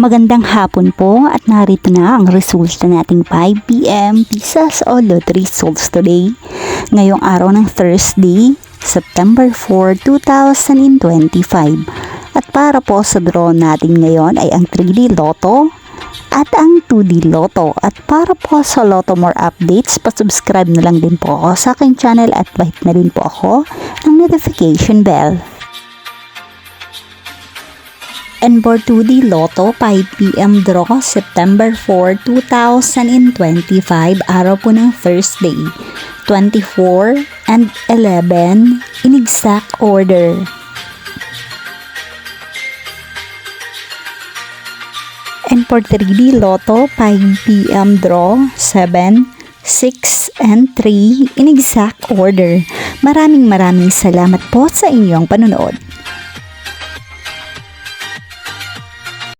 Magandang hapon po at narito na ang resulta nating 5 PM Pisas o Lottery results today. Ngayong araw ng Thursday, September 4, 2025. At para po sa draw natin ngayon ay ang 3D Lotto at ang 2D Lotto. At para po sa Lotto More updates, pa-subscribe na lang din po ako sa aking channel at bahit na din po ako ng notification bell. And for 2D Lotto, 5 PM draw, September 4, 2025, araw po ng Thursday, 24 and 11 in exact order. And for 3D Lotto, 5 PM draw, 7, 6, and 3 in exact order. Maraming salamat po sa inyong panonood.